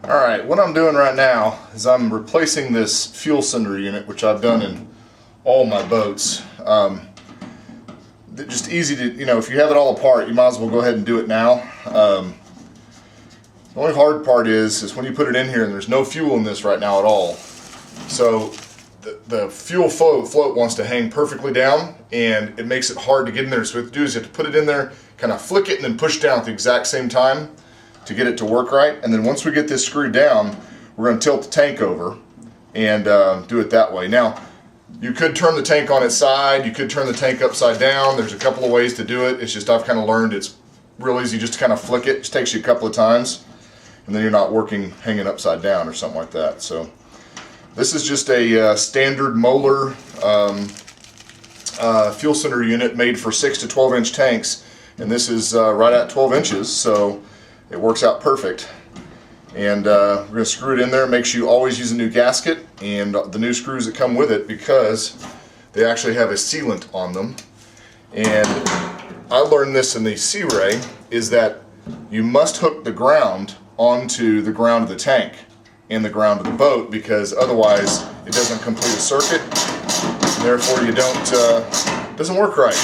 Alright, what I'm doing right now is I'm replacing this fuel cylinder unit, which I've done in all my boats. Just easy to, if you have it all apart, you might as well go ahead and do it now. The only hard part is when you put it in here and there's no fuel in this right now at all. So the fuel float wants to hang perfectly down, and it makes it hard to get in there. So what you have to do is you have to put it in there, kind of flick it, and then push down at the exact same time to get it to work right. And then once we get this screwed down, we're going to tilt the tank over and do it that way. Now, you could turn the tank on its side, you could turn the tank upside down. There's a couple of ways to do it. It's just I've kind of learned it's real easy just to kind of flick it. It just takes you a couple of times, and then you're not hanging upside down or something like that. So this is just a standard molar fuel cylinder unit made for 6 to 12 inch tanks, and this is right at 12 inches, so it works out perfect. And we're going to screw it in there. Make sure you always use a new gasket and the new screws that come with it, because they actually have a sealant on them. And I learned this in the Sea Ray, is that you must hook the ground onto the ground of the tank and the ground of the boat, because otherwise it doesn't complete a circuit, and therefore you don't, doesn't work right.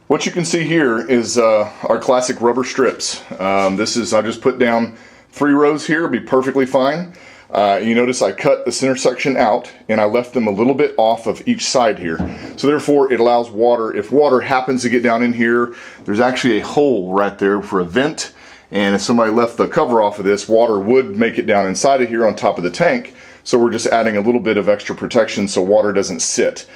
What you can see here is our classic rubber strips. I just put down 3 rows here, it'll be perfectly fine. You notice I cut the center section out and I left them a little bit off of each side here. So therefore it allows water, if water happens to get down in here, there's actually a hole right there for a vent. And if somebody left the cover off of this, water would make it down inside of here on top of the tank. So we're just adding a little bit of extra protection so water doesn't sit.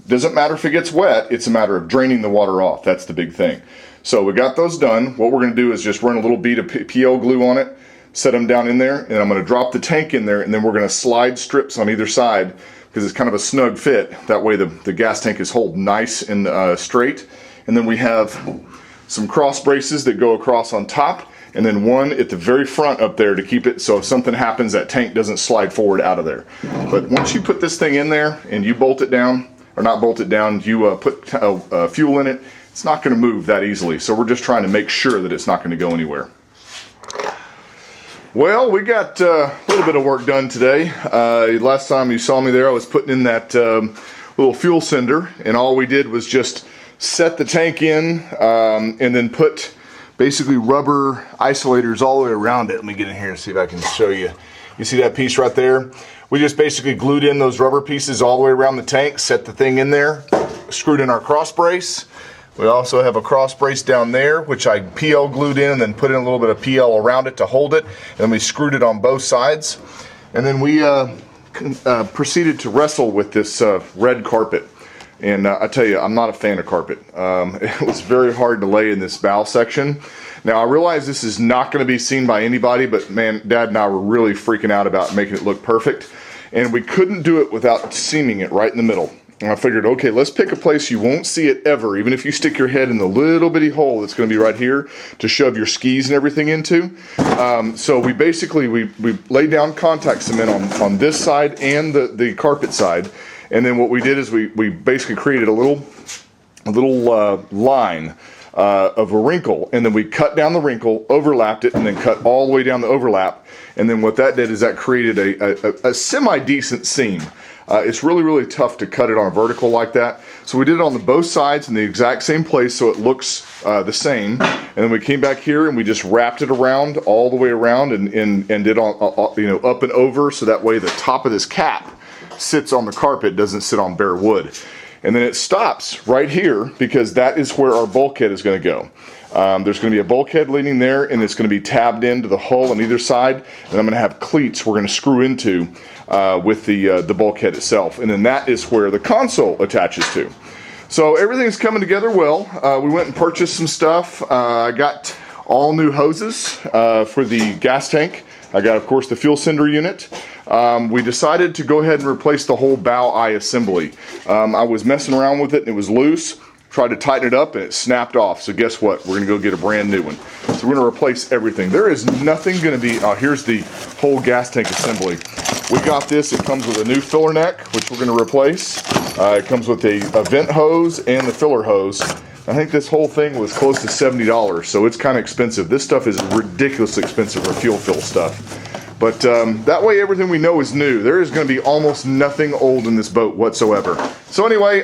Doesn't matter if it gets wet, it's a matter of draining the water off. That's the big thing. So we got those done. What we're going to do is just run a little bead of PL glue on it, set them down in there, and I'm going to drop the tank in there, and then we're going to slide strips on either side, because it's kind of a snug fit. That way the gas tank is held nice and straight. And then we have some cross braces that go across on top, and then one at the very front up there to keep it so if something happens, that tank doesn't slide forward out of there. But once you put this thing in there and you bolt it down, or not bolt it down, you put fuel in it, it's not going to move that easily. So we're just trying to make sure that it's not going to go anywhere. Well, we got a little bit of work done today. Last time you saw me there, I was putting in that little fuel cylinder, and all we did was just set the tank in and then put basically rubber isolators all the way around it. Let me get in here and see if I can show you. You see that piece right there? We just basically glued in those rubber pieces all the way around the tank, set the thing in there, screwed in our cross brace. We also have a cross brace down there, which I PL glued in and then put in a little bit of PL around it to hold it. And we screwed it on both sides. And then we proceeded to wrestle with this red carpet. And I tell you, I'm not a fan of carpet. It was very hard to lay in this bow section. Now I realize this is not going to be seen by anybody, but man, Dad and I were really freaking out about making it look perfect. And we couldn't do it without seaming it right in the middle. And I figured, okay, let's pick a place you won't see it ever, even if you stick your head in the little bitty hole that's going to be right here to shove your skis and everything into. So we basically, we laid down contact cement on this side and the carpet side. And then what we did is we basically created a little line of a wrinkle, and then we cut down the wrinkle, overlapped it, and then cut all the way down the overlap. And then what that did is that created a semi-decent seam. It's really, really tough to cut it on a vertical like that. So we did it on both sides in the exact same place so it looks the same. And then we came back here and we just wrapped it around all the way around and did on up and over, so that way the top of this cap sits on the carpet, doesn't sit on bare wood. And then it stops right here, because that is where our bulkhead is going to go. There's going to be a bulkhead leading there, and it's going to be tabbed into the hull on either side. And I'm going to have cleats we're going to screw into with the bulkhead itself. And then that is where the console attaches to. So everything's coming together well. We went and purchased some stuff. I got all new hoses for the gas tank. I got, of course, the fuel cylinder unit. We decided to go ahead and replace the whole bow eye assembly. I was messing around with it and it was loose. Tried to tighten it up and it snapped off. So guess what? We're going to go get a brand new one. So we're going to replace everything. There is nothing going to be, here's the whole gas tank assembly. We got this. It comes with a new filler neck, which we're going to replace. It comes with a vent hose and the filler hose. I think this whole thing was close to $70, so it's kind of expensive. This stuff is ridiculously expensive for fuel fill stuff. But that way everything we know is new. There is going to be almost nothing old in this boat whatsoever. So anyway,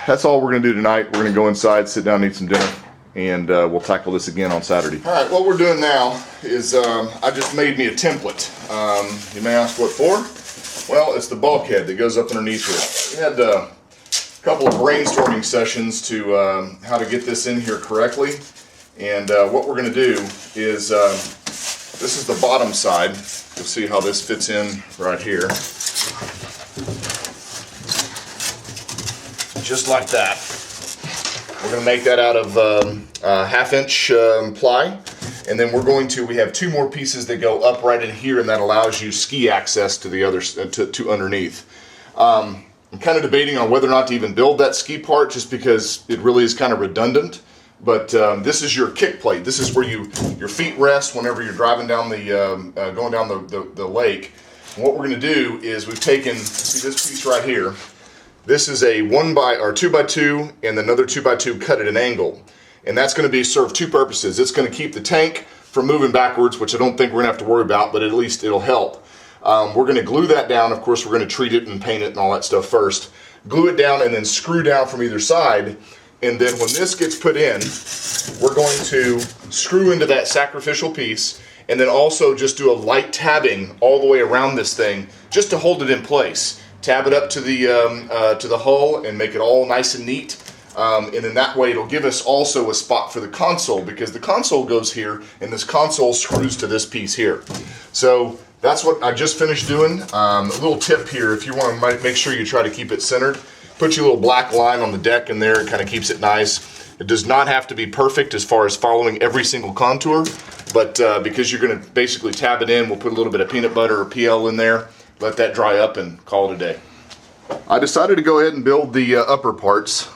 that's all we're going to do tonight. We're going to go inside, sit down, and eat some dinner, and we'll tackle this again on Saturday. All right, what we're doing now is I just made me a template. You may ask what for? Well, it's the bulkhead that goes up underneath here. We had a couple of brainstorming sessions to how to get this in here correctly. And what we're going to do is, this is the bottom side. You'll see how this fits in right here. Just like that. We're going to make that out of 1/2 inch ply. And then we have 2 more pieces that go up right in here, and that allows you ski access to the other, to underneath. I'm kind of debating on whether or not to even build that ski part, just because it really is kind of redundant. But this is your kick plate. This is where your feet rest whenever you're driving down going down the lake. And what we're going to do is we've taken, see this piece right here. This is a 2x2 and another 2x2 cut at an angle. And that's going to serve 2 purposes. It's going to keep the tank from moving backwards, which I don't think we're going to have to worry about, but at least it'll help. We're going to glue that down. Of course, we're going to treat it and paint it and all that stuff first. Glue it down and then screw down from either side. And then when this gets put in, we're going to screw into that sacrificial piece, and then also just do a light tabbing all the way around this thing just to hold it in place. Tab it up to the hull and make it all nice and neat. And then that way it'll give us also a spot for the console, because the console goes here and this console screws to this piece here. So that's what I just finished doing. A little tip here, if you want to make sure you try to keep it centered, put your little black line on the deck in there. It kind of keeps it nice. It does not have to be perfect as far as following every single contour, but because you're going to basically tab it in, we'll put a little bit of peanut butter or PL in there, let that dry up, and call it a day. I decided to go ahead and build the upper parts.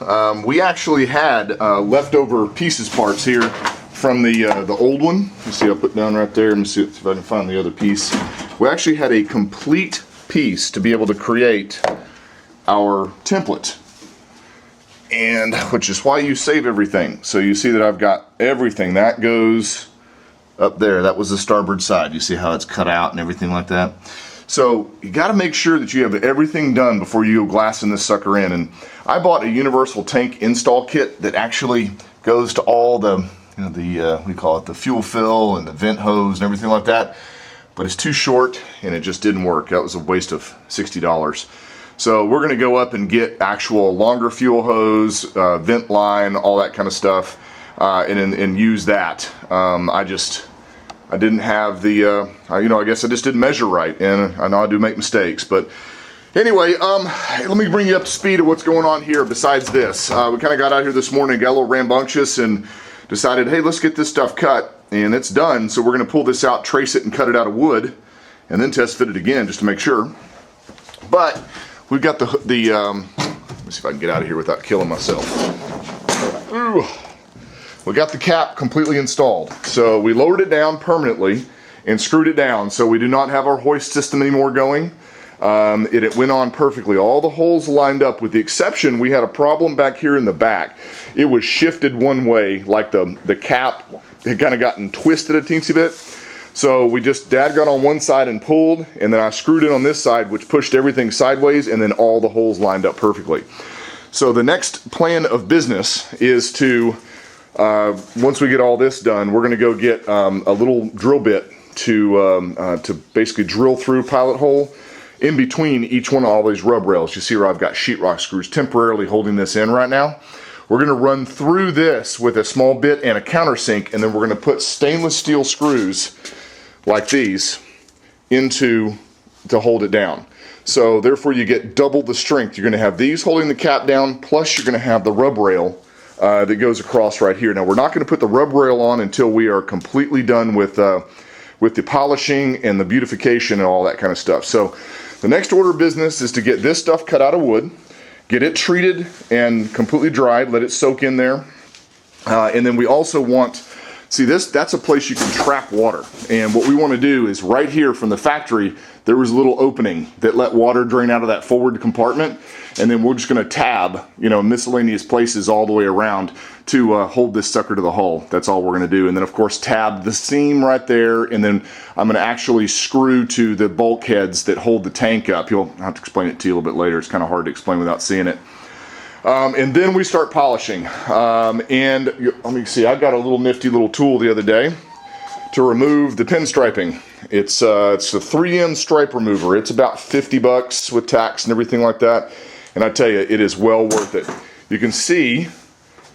We actually had leftover pieces parts here from the old one. You see, I'll put down right there. Let me see if I can find the other piece. We actually had a complete piece to be able to create our template, and which is why you save everything. So you see that I've got everything that goes up there. That was the starboard side. You see how it's cut out and everything like that. So you got to make sure that you have everything done before you go glassing this sucker in. And I bought a universal tank install kit that actually goes to all the, we call it the fuel fill and the vent hose and everything like that. But it's too short and it just didn't work. That was a waste of $60. So we're going to go up and get actual longer fuel hose, vent line, all that kind of stuff, and use that. I didn't have the, I guess I just didn't measure right, and I know I do make mistakes, but anyway, let me bring you up to speed of what's going on here besides this. We kind of got out here this morning, got a little rambunctious, and decided, hey, let's get this stuff cut, and it's done, so we're going to pull this out, trace it, and cut it out of wood, and then test fit it again, just to make sure. But we've got let me see if I can get out of here without killing myself. Ooh. We got the cap completely installed. So we lowered it down permanently and screwed it down. So we do not have our hoist system anymore going. It went on perfectly. All the holes lined up, with the exception, we had a problem back here in the back. It was shifted one way, like the cap had kind of gotten twisted a teensy bit. So Dad got on one side and pulled, and then I screwed it on this side, which pushed everything sideways, and then all the holes lined up perfectly. So the next plan of business is to, once we get all this done, we're going to go get a little drill bit to basically drill through pilot hole in between each one of all these rub rails. You see where I've got sheetrock screws temporarily holding this in right now. We're going to run through this with a small bit and a countersink, and then we're going to put stainless steel screws like these to hold it down. So therefore you get double the strength. You're going to have these holding the cap down, plus you're going to have the rub rail that goes across right here. Now we're not going to put the rub rail on until we are completely done with the polishing and the beautification and all that kind of stuff. So the next order of business is to get this stuff cut out of wood, get it treated and completely dried, let it soak in there, and then we also want See this, that's a place you can trap water. And what we want to do is right here from the factory, there was a little opening that let water drain out of that forward compartment. And then we're just going to tab, you know, miscellaneous places all the way around to hold this sucker to the hull. That's all we're going to do. And then of course tab the seam right there. And then I'm going to actually screw to the bulkheads that hold the tank up. You'll have to explain it to you a little bit later. It's kind of hard to explain without seeing it. And then we start polishing. And let me see, I got a little nifty little tool the other day to remove the pinstriping. It's a 3M stripe remover. It's about 50 bucks with tax and everything like that. And I tell you, it is well worth it. You can see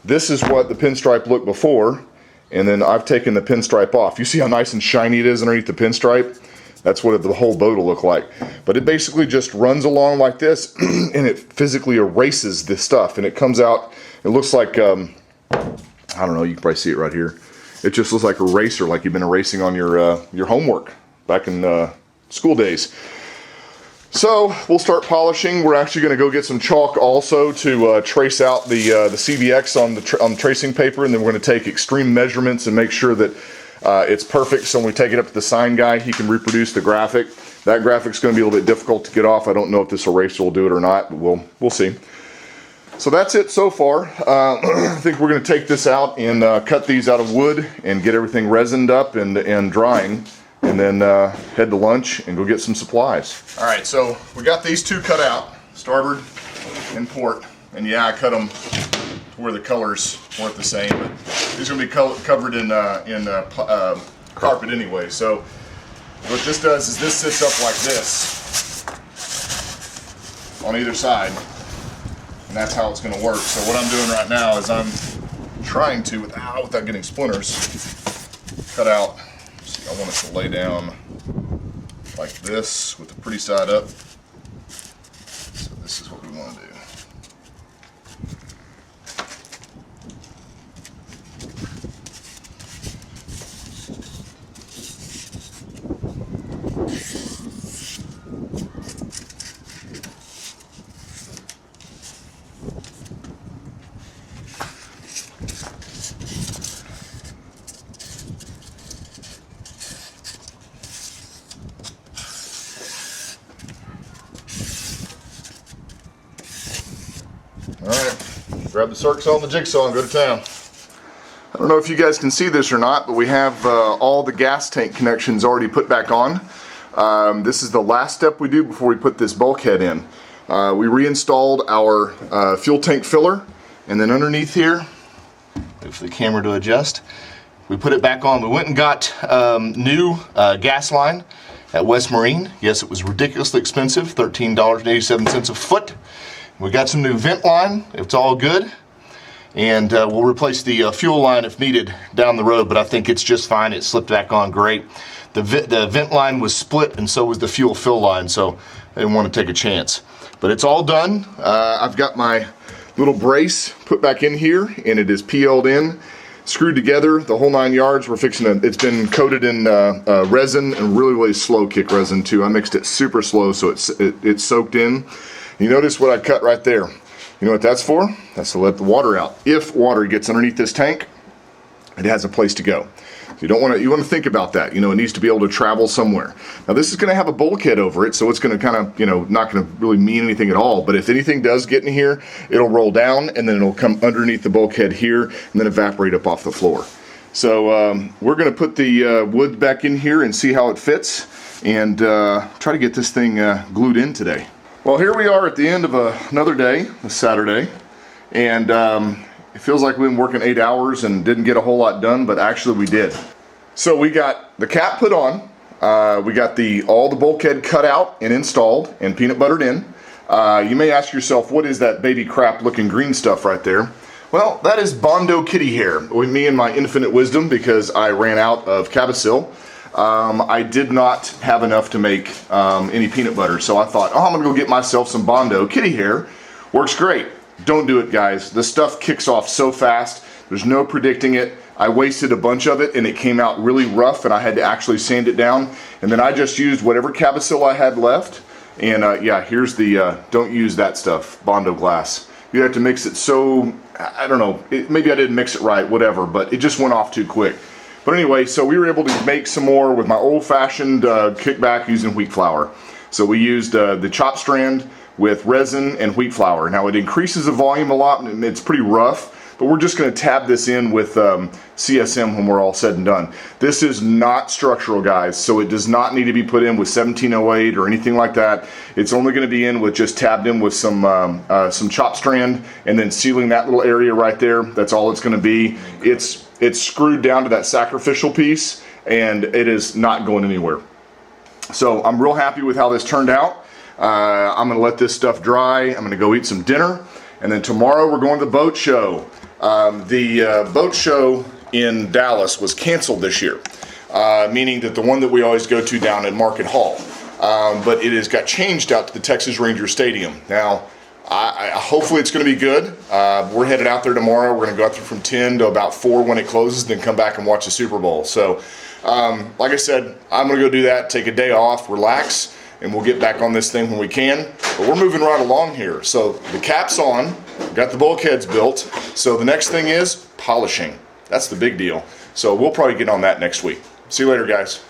this is what the pinstripe looked before, and then I've taken the pinstripe off. You see how nice and shiny it is underneath the pinstripe? That's what the whole boat will look like. But it basically just runs along like this, and it physically erases this stuff, and it comes out, it looks like, I don't know, you can probably see it right here. It just looks like a eraser, like you've been erasing on your homework back in school days. So we'll start polishing. We're actually going to go get some chalk also to trace out the CVX on the tracing paper, and then we're going to take extreme measurements and make sure that it's perfect. So when we take it up to the sign guy, he can reproduce the graphic. That graphic's going to be a little bit difficult to get off. I don't know if this eraser will do it or not, but we'll see. So that's it so far. I think we're going to take this out and cut these out of wood and get everything resined up and drying. And then head to lunch and go get some supplies. All right, so we got these two cut out, starboard and port. And yeah, I cut them to where the colors weren't the same, but these are gonna be covered in carpet anyway. So what this does is this sits up like this on either side, and that's how it's gonna work. So what I'm doing right now is I'm trying to, without getting splinters, cut out. I want it to lay down like this with the pretty side up. So this is what we want to do. Alright, grab the circle and the jigsaw and go to town. I don't know if you guys can see this or not, but we have all the gas tank connections already put back on. This is the last step we do before we put this bulkhead in. We reinstalled our fuel tank filler, and then underneath here, wait for the camera to adjust, we put it back on. We went and got new gas line at West Marine. Yes, it was ridiculously expensive, $13.87 a foot. We got some new vent line, it's all good, and we'll replace the fuel line if needed down the road, but I think it's just fine. It slipped back on great. The vent line was split, and so was the fuel fill line, so I didn't want to take a chance. But it's all done. I've got my little brace put back in here, and it is PL'd in, screwed together, the whole 9 yards. We're fixing it. It's been coated in resin, and really slow kick resin too. I mixed it super slow, so it's soaked in. You notice what I cut right there. You know what that's for? That's to let the water out. If water gets underneath this tank, it has a place to go. So you want to think about that. You know, it needs to be able to travel somewhere. Now this is going to have a bulkhead over it, so it's going to kind of, you know, not going to really mean anything at all. But if anything does get in here, it'll roll down, and then it'll come underneath the bulkhead here, and then evaporate up off the floor. So we're going to put the wood back in here and see how it fits, and try to get this thing glued in today. Well, here we are at the end of another day, a Saturday, and it feels like we've been working 8 hours and didn't get a whole lot done, but actually we did. So we got the cap put on, we got all the bulkhead cut out and installed and peanut buttered in. You may ask yourself, what is that baby crap looking green stuff right there? Well, that is Bondo kitty hair. With me and my infinite wisdom, because I ran out of Cabasil. I did not have enough to make any peanut butter, so I thought, oh, I'm gonna go get myself some Bondo kitty hair. Works great. Don't do it, guys. The stuff kicks off so fast. There's no predicting it. I wasted a bunch of it, and it came out really rough, and I had to actually sand it down. And then I just used whatever Cabasil I had left. And yeah, here's the don't use that stuff, Bondo glass. You have to mix it so, I don't know, maybe I didn't mix it right, whatever, but it just went off too quick. But anyway, so we were able to make some more with my old-fashioned kickback using wheat flour. So we used the chop strand with resin and wheat flour. Now it increases the volume a lot, and it's pretty rough, but we're just going to tab this in with CSM when we're all said and done. This is not structural, guys, so it does not need to be put in with 1708 or anything like that. It's only going to be in with just tabbed in with some chop strand and then sealing that little area right there. That's all it's going to be. It's screwed down to that sacrificial piece, and it is not going anywhere. So I'm real happy with how this turned out. I'm going to let this stuff dry. I'm going to go eat some dinner, and then tomorrow we're going to the boat show. The boat show in Dallas was canceled this year, meaning that the one that we always go to down at Market Hall, but it has got changed out to the Texas Ranger Stadium. Now, hopefully it's going to be good. We're headed out there tomorrow. We're going to go out there from 10 to about 4 when it closes, then come back and watch the Super Bowl. So, like I said, I'm going to go do that, take a day off, relax, and we'll get back on this thing when we can. But we're moving right along here. So the cap's on, got the bulkheads built. So the next thing is polishing. That's the big deal. So we'll probably get on that next week. See you later, guys.